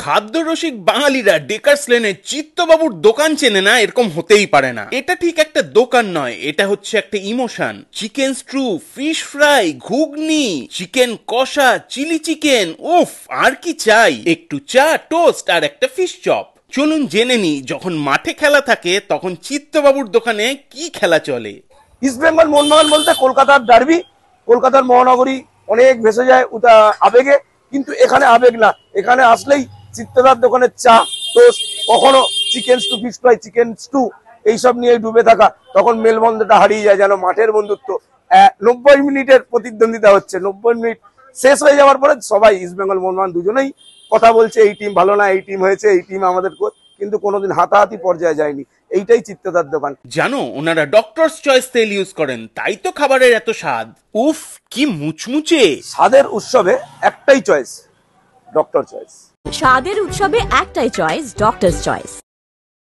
খাদ্যরসিক বাঙালিরা ডেকার্স লেনে চিত্তবাবুর দোকান চেনে না, এরকম হতেই পারে না। এটা ঠিক একটা দোকান নয়, এটা হচ্ছে একটা emotion. Chicken stew, fish fry, ঘুগনি, চিকেন কষা, চিলি চিকেন, উফ আর কি চাই। একটু চা, টোস্ট আর একটা ফিশ চপ। চলুন জেনে নি যখন মাঠে খেলা থাকে তখন চিত্তবাবুর দোকানে কি খেলা চলে। ইস্ট বেঙ্গল মোহনবাগান বলতে কলকাতার ডার্বি, কলকাতার মহানগরী অনেক ভেসে যায় আবেগে, কিন্তু এখানে আবেগ না। এখানে আসলেই চিত্তদার দোকানের চা, টোস্ট, কখনো chicken stew, fish fry, chicken stew এইসব নিয়ে ডুবে থাকা, তখন মেলবন্ধটা হারিয়ে যায়, যেন মাঠের বন্ধুত্ব। 90 মিনিটের প্রতিদ্বন্দ্বিতা হচ্ছে, 90 মিনিট শেষ হয়ে যাওয়ার পরে সবাই ইস্ট বেঙ্গল মোহনবাগান দুজনেই কথা বলছে, এই টিম ভালো না, এই টিম হয়েছে, এই টিম আমাদের কোচ, কিন্তু কোনোদিন হাতাহাতি পর্যায়ে যায়নি। এইটাই চিত্তদার দোকান। জানো ওনারা ডক্টরস চয়েস তেল ইউজ করেন, তাই তো খাবারের এত স্বাদ। উফ কি মুচমুচে। স্বাদের উৎসবে একটাই চয়েস, ডক্টর চয়েস। স্বাদের উৎসবে একটাই চয়েস, ডক্টরস চয়েস।